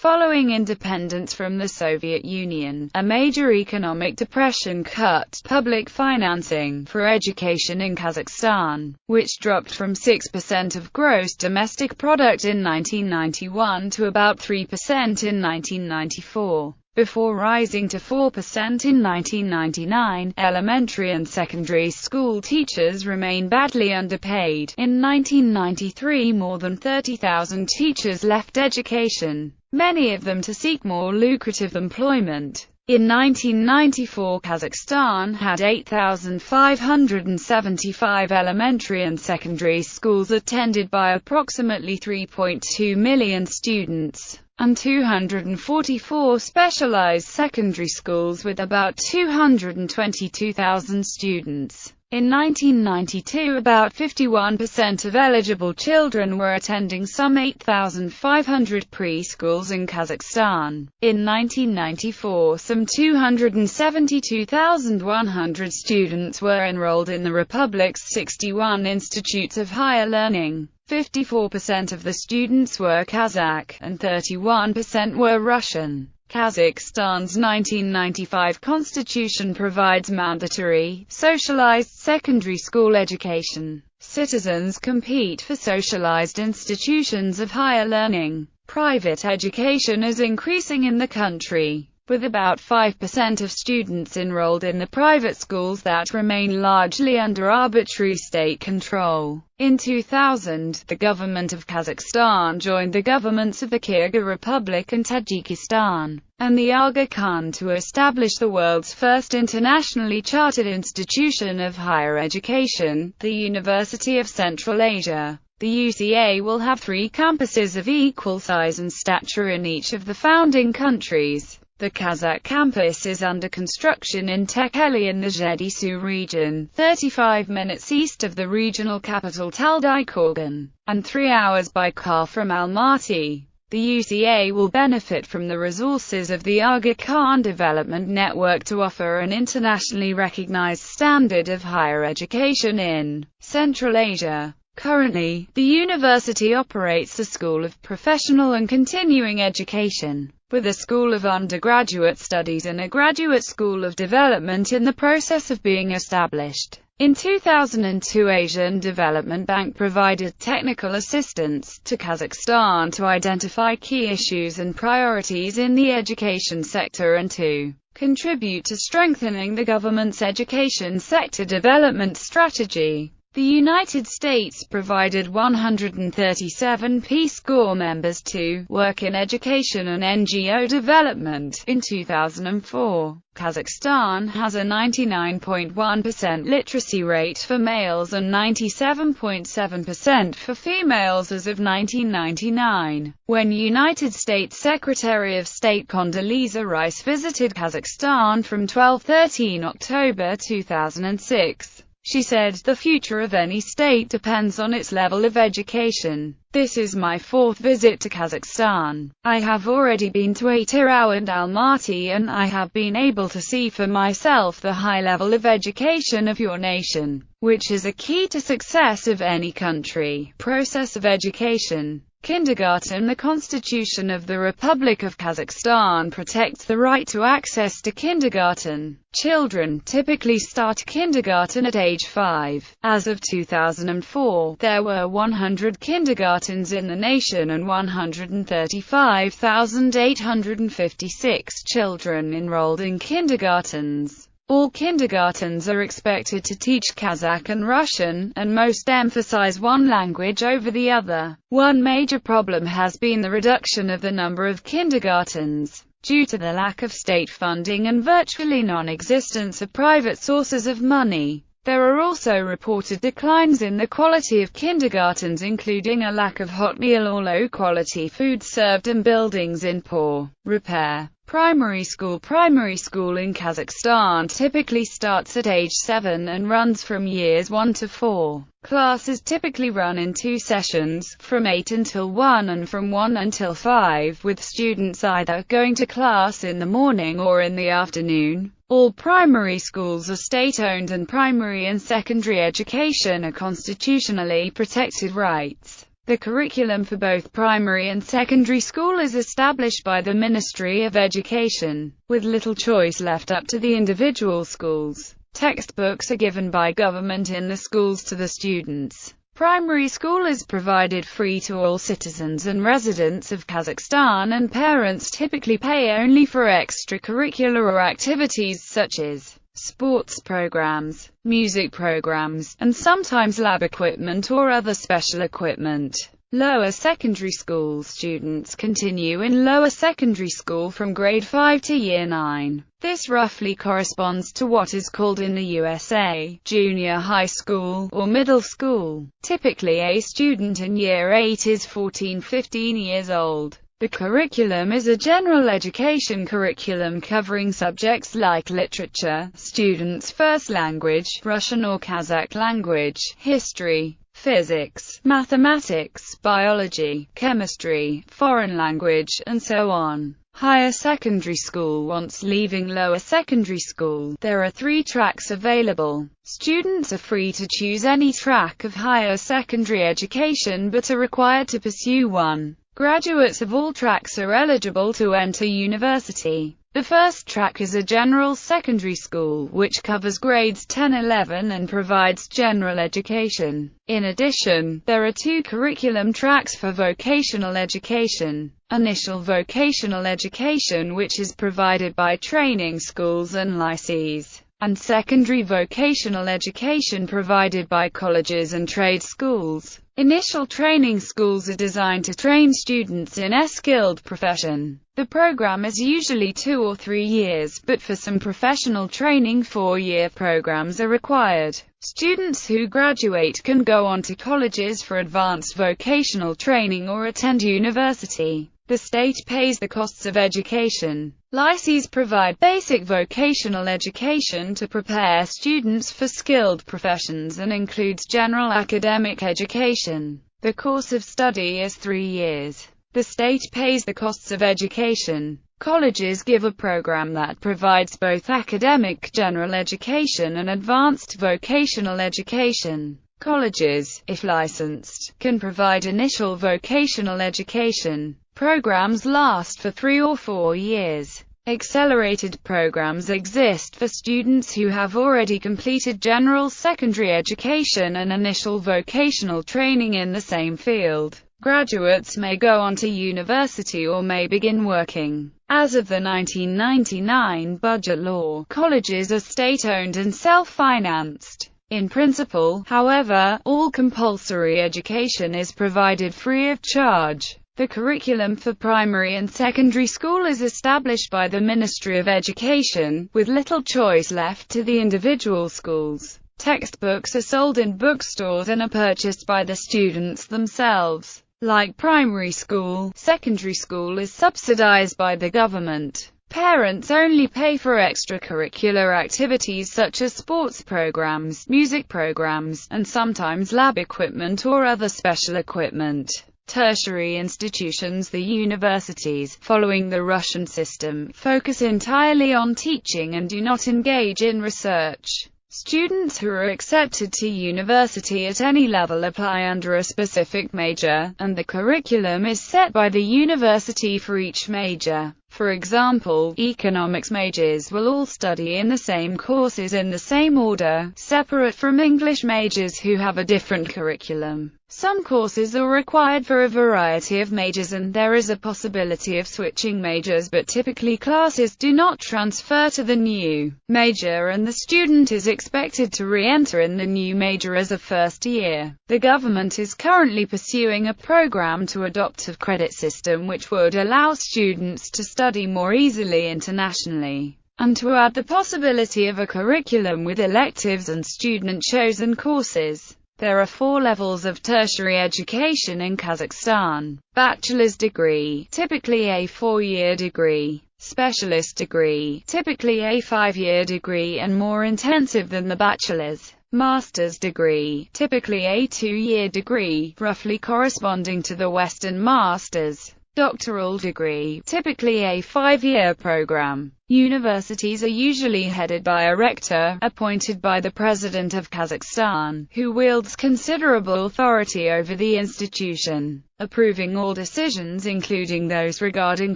Following independence from the Soviet Union, a major economic depression cut public financing for education in Kazakhstan, which dropped from 6% of gross domestic product in 1991 to about 3% in 1994. Before rising to 4% in 1999, elementary and secondary school teachers remain badly underpaid. In 1993, more than 30,000 teachers left education, many of them to seek more lucrative employment. In 1994, Kazakhstan had 8,575 elementary and secondary schools attended by approximately 3.2 million students, and 244 specialized secondary schools with about 222,000 students. In 1992, about 51% of eligible children were attending some 8,500 preschools in Kazakhstan. In 1994, some 272,100 students were enrolled in the republic's 61 institutes of higher learning. 54% of the students were Kazakh, and 31% were Russian. Kazakhstan's 1995 constitution provides mandatory, socialized secondary school education. Citizens compete for socialized institutions of higher learning. Private education is increasing in the country, with about 5% of students enrolled in the private schools that remain largely under arbitrary state control. In 2000, the government of Kazakhstan joined the governments of the Kyrgyz Republic and Tajikistan, and the Aga Khan to establish the world's first internationally chartered institution of higher education, the University of Central Asia. The UCA will have 3 campuses of equal size and stature in each of the founding countries. The Kazakh Campus is under construction in Tekeli in the Zhedisu region, 35 minutes east of the regional capital Taldykorgan, and 3 hours by car from Almaty. The UCA will benefit from the resources of the Aga Khan Development Network to offer an internationally recognized standard of higher education in Central Asia. Currently, the university operates a School of Professional and Continuing Education, with a School of Undergraduate Studies and a Graduate School of Development in the process of being established. In 2002, Asian Development Bank provided technical assistance to Kazakhstan to identify key issues and priorities in the education sector and to contribute to strengthening the government's education sector development strategy. The United States provided 137 Peace Corps members to work in education and NGO development. In 2004, Kazakhstan has a 99.1% literacy rate for males and 97.7% for females as of 1999. When United States Secretary of State Condoleezza Rice visited Kazakhstan from 12–13 October 2006, she said, "The future of any state depends on its level of education. This is my 4th visit to Kazakhstan. I have already been to Atyrau and Almaty, and I have been able to see for myself the high level of education of your nation, which is a key to success of any country." Process of education. Kindergarten. The Constitution of the Republic of Kazakhstan protects the right to access to kindergarten. Children typically start kindergarten at age 5. As of 2004, there were 100 kindergartens in the nation and 135,856 children enrolled in kindergartens. All kindergartens are expected to teach Kazakh and Russian, and most emphasize one language over the other. One major problem has been the reduction of the number of kindergartens, due to the lack of state funding and virtually non-existence of private sources of money. There are also reported declines in the quality of kindergartens, including a lack of hot meal or low-quality food served and buildings in poor repair. Primary school. Primary school in Kazakhstan typically starts at age 7 and runs from years 1 to 4. Classes typically run in 2 sessions, from 8 until 1 and from 1 until 5, with students either going to class in the morning or in the afternoon. All primary schools are state-owned, and primary and secondary education are constitutionally protected rights. The curriculum for both primary and secondary school is established by the Ministry of Education, with little choice left up to the individual schools. Textbooks are given by government in the schools to the students. Primary school is provided free to all citizens and residents of Kazakhstan, and parents typically pay only for extracurricular activities such as sports programs, music programs, and sometimes lab equipment or other special equipment. Lower secondary school students continue in lower secondary school from grade 5 to year 9. This roughly corresponds to what is called in the USA, junior high school, or middle school. Typically a student in year 8 is 14-15 years old. The curriculum is a general education curriculum covering subjects like literature, students' first language, Russian or Kazakh language, history, physics, mathematics, biology, chemistry, foreign language, and so on. Higher secondary school. Once leaving lower secondary school, there are 3 tracks available. Students are free to choose any track of higher secondary education but are required to pursue one. Graduates of all tracks are eligible to enter university. The first track is a general secondary school, which covers grades 10-11 and provides general education. In addition, there are 2 curriculum tracks for vocational education. Initial vocational education, which is provided by training schools and lycees, and secondary vocational education provided by colleges and trade schools. Initial training schools are designed to train students in a skilled profession. The program is usually 2 or 3 years, but for some professional training 4-year programs are required. Students who graduate can go on to colleges for advanced vocational training or attend university. The state pays the costs of education. Lycees provide basic vocational education to prepare students for skilled professions and includes general academic education. The course of study is 3 years. The state pays the costs of education. Colleges give a program that provides both academic general education and advanced vocational education. Colleges, if licensed, can provide initial vocational education. Programs last for 3 or 4 years. Accelerated programs exist for students who have already completed general secondary education and initial vocational training in the same field. Graduates may go on to university or may begin working. As of the 1999 budget law, colleges are state-owned and self-financed. In principle, however, all compulsory education is provided free of charge. The curriculum for primary and secondary school is established by the Ministry of Education, with little choice left to the individual schools. Textbooks are sold in bookstores and are purchased by the students themselves. Like primary school, secondary school is subsidized by the government. Parents only pay for extracurricular activities such as sports programs, music programs, and sometimes lab equipment or other special equipment. Tertiary institutions. The universities, following the Russian system, focus entirely on teaching and do not engage in research. Students who are accepted to university at any level apply under a specific major, and the curriculum is set by the university for each major. For example, economics majors will all study in the same courses in the same order, separate from English majors who have a different curriculum. Some courses are required for a variety of majors and there is a possibility of switching majors, but typically classes do not transfer to the new major and the student is expected to re-enter in the new major as a first year. The government is currently pursuing a program to adopt a credit system which would allow students to study more easily internationally, and to add the possibility of a curriculum with electives and student-chosen courses. There are 4 levels of tertiary education in Kazakhstan. Bachelor's degree, typically a 4-year degree. Specialist degree, typically a 5-year degree and more intensive than the bachelor's. Master's degree, typically a 2-year degree, roughly corresponding to the Western master's. doctoral degree, typically a 5-year program. Universities are usually headed by a rector, appointed by the President of Kazakhstan, who wields considerable authority over the institution, approving all decisions including those regarding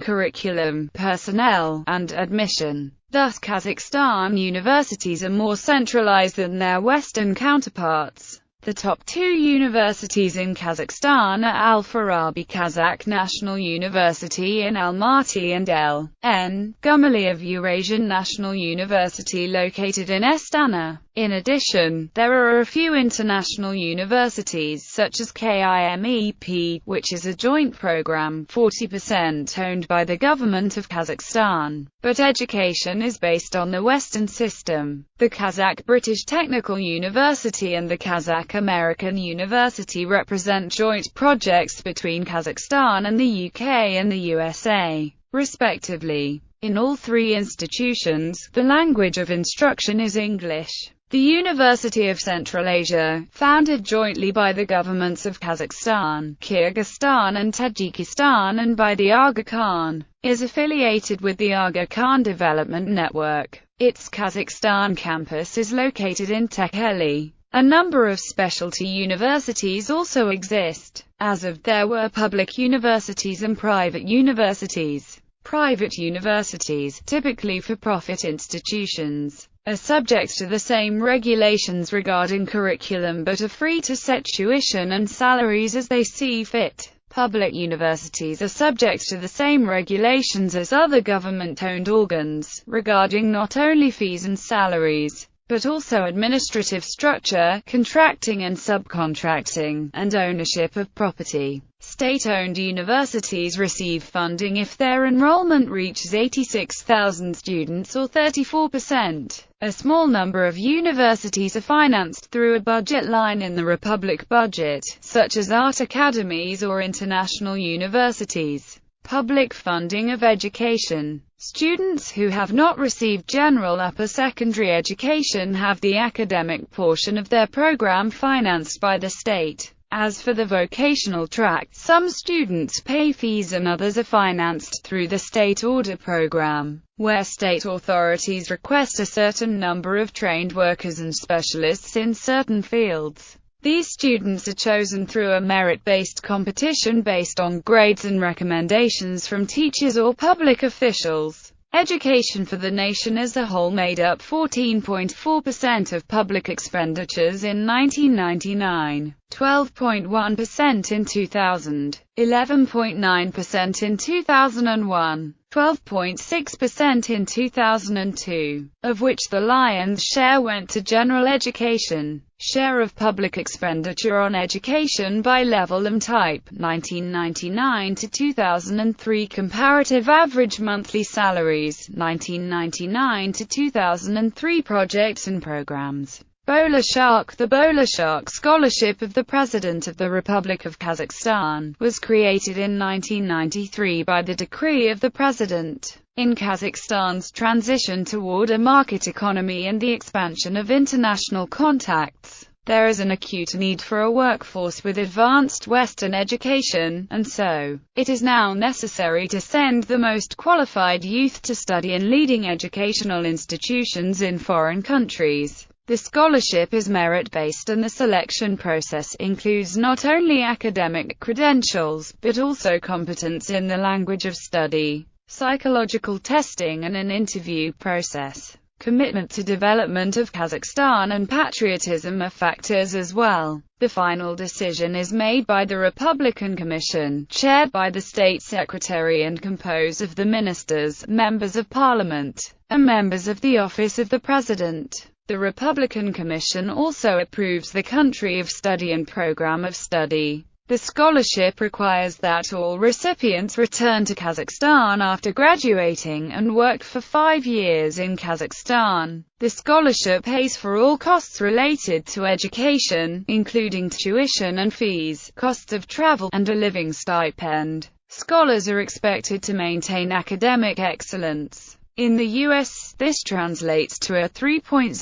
curriculum, personnel, and admission. Thus, Kazakhstan universities are more centralized than their Western counterparts. The top 2 universities in Kazakhstan are Al-Farabi Kazakh National University in Almaty and L.N. Gumilev Eurasian National University located in Astana. In addition, there are a few international universities such as KIMEP, which is a joint program 40% owned by the government of Kazakhstan, but education is based on the Western system. The Kazakh British Technical University and the Kazakh American University represent joint projects between Kazakhstan and the UK and the USA, respectively. In all 3 institutions, the language of instruction is English. The University of Central Asia, founded jointly by the governments of Kazakhstan, Kyrgyzstan and Tajikistan and by the Aga Khan, is affiliated with the Aga Khan Development Network. Its Kazakhstan campus is located in Tekheli. A number of specialty universities also exist. As of there were public universities and private universities. Private universities, typically for-profit institutions, are subject to the same regulations regarding curriculum but are free to set tuition and salaries as they see fit. Public universities are subject to the same regulations as other government-owned organs, regarding not only fees and salaries, but also administrative structure, contracting and subcontracting, and ownership of property. State-owned universities receive funding if their enrollment reaches 86,000 students or 34%. A small number of universities are financed through a budget line in the Republic budget, such as art academies or international universities. Public funding of education. Students who have not received general upper secondary education have the academic portion of their program financed by the state. As for the vocational track, some students pay fees and others are financed through the state order program, where state authorities request a certain number of trained workers and specialists in certain fields. These students are chosen through a merit-based competition based on grades and recommendations from teachers or public officials. Education for the nation as a whole made up 14.4% of public expenditures in 1999, 12.1% in 2000, 11.9% in 2001, 12.6% in 2002, of which the lion's share went to general education. Share of public expenditure on education by level and type, 1999 to 2003. Comparative average monthly salaries, 1999 to 2003. Projects and programs. Bola-Shark. The Bola-Shark Scholarship of the President of the Republic of Kazakhstan was created in 1993 by the decree of the President. In Kazakhstan's transition toward a market economy and the expansion of international contacts, there is an acute need for a workforce with advanced Western education, and so, it is now necessary to send the most qualified youth to study in leading educational institutions in foreign countries. The scholarship is merit-based and the selection process includes not only academic credentials, but also competence in the language of study, psychological testing and an interview process. Commitment to development of Kazakhstan and patriotism are factors as well. The final decision is made by the Republican Commission, chaired by the State Secretary and composed of the ministers, members of Parliament, and members of the Office of the President. The Republican Commission also approves the country of study and program of study. The scholarship requires that all recipients return to Kazakhstan after graduating and work for 5 years in Kazakhstan. The scholarship pays for all costs related to education, including tuition and fees, costs of travel, and a living stipend. Scholars are expected to maintain academic excellence. In the U.S., this translates to a 3.0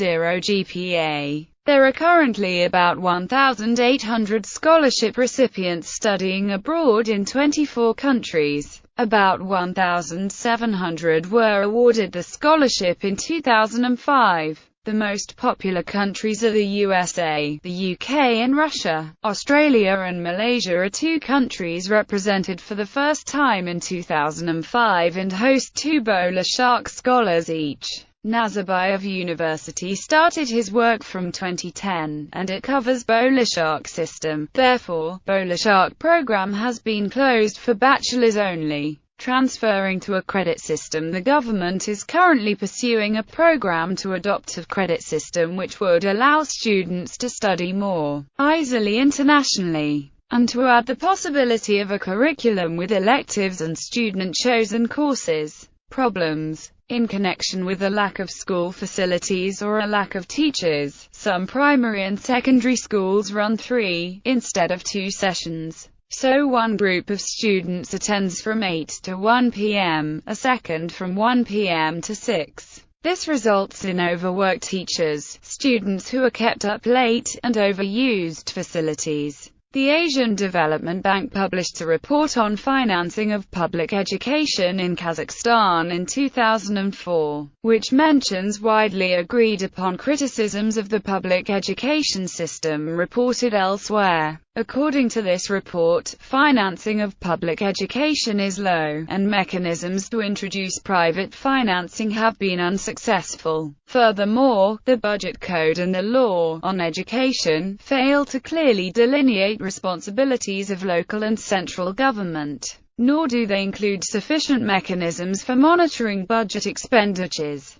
GPA. There are currently about 1,800 scholarship recipients studying abroad in 24 countries. About 1,700 were awarded the scholarship in 2005. The most popular countries are the USA, the UK and Russia. Australia and Malaysia are two countries represented for the first time in 2005 and host two bowler shark scholars each. Nazarbayev University started his work from 2010, and it covers bowler shark system. Therefore, bowler shark program has been closed for bachelors only. Transferring to a credit system, the government is currently pursuing a program to adopt a credit system which would allow students to study more easily internationally, and to add the possibility of a curriculum with electives and student-chosen courses. Problems. In connection with a lack of school facilities or a lack of teachers, some primary and secondary schools run 3, instead of 2 sessions. So one group of students attends from 8 to 1 p.m., a second from 1 p.m. to 6. This results in overworked teachers, students who are kept up late, and overused facilities. The Asian Development Bank published a report on financing of public education in Kazakhstan in 2004, which mentions widely agreed upon criticisms of the public education system reported elsewhere. According to this report, financing of public education is low, and mechanisms to introduce private financing have been unsuccessful. Furthermore, the budget code and the law on education fail to clearly delineate responsibilities of local and central government, nor do they include sufficient mechanisms for monitoring budget expenditures.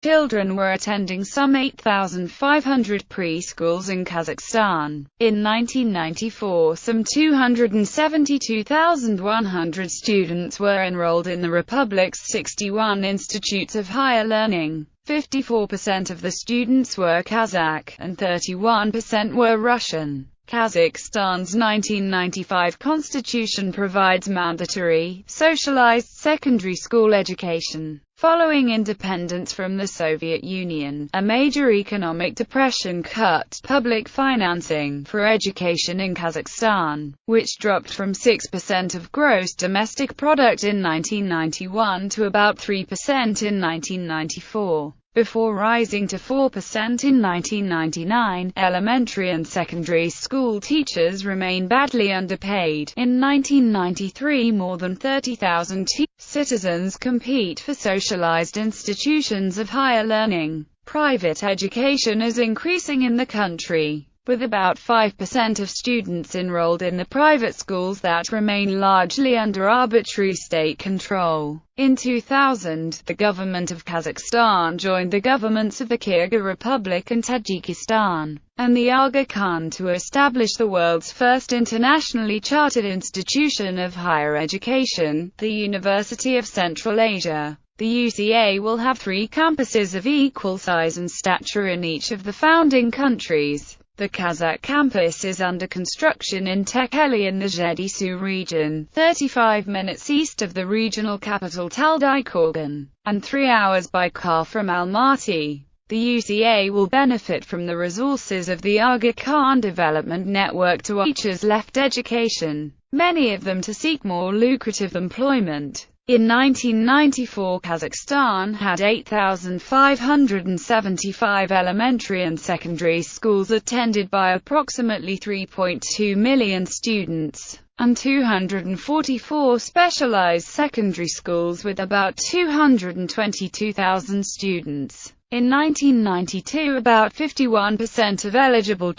Children were attending some 8,500 preschools in Kazakhstan. In 1994, some 272,100 students were enrolled in the republic's 61 institutes of higher learning. 54% of the students were Kazakh, and 31% were Russian. Kazakhstan's 1995 constitution provides mandatory, socialized secondary school education. Following independence from the Soviet Union, a major economic depression cut public financing for education in Kazakhstan, which dropped from 6% of gross domestic product in 1991 to about 3% in 1994. Before rising to 4% in 1999, elementary and secondary school teachers remain badly underpaid. In 1993, more than 30,000 citizens compete for socialized institutions of higher learning. Private education is increasing in the country, with about 5% of students enrolled in the private schools that remain largely under arbitrary state control. In 2000, the government of Kazakhstan joined the governments of the Kyrgyz Republic and Tajikistan, and the Aga Khan to establish the world's first internationally chartered institution of higher education, the University of Central Asia. The UCA will have 3 campuses of equal size and stature in each of the founding countries. The Kazakh Campus is under construction in Tekeli in the Zhedisu region, 35 minutes east of the regional capital Taldykorgan, and 3 hours by car from Almaty. The UCA will benefit from the resources of the Aga Khan Development Network to teachers left education, many of them to seek more lucrative employment. In 1994, Kazakhstan had 8,575 elementary and secondary schools attended by approximately 3.2 million students, and 244 specialized secondary schools with about 222,000 students. In 1992, about 51% of eligible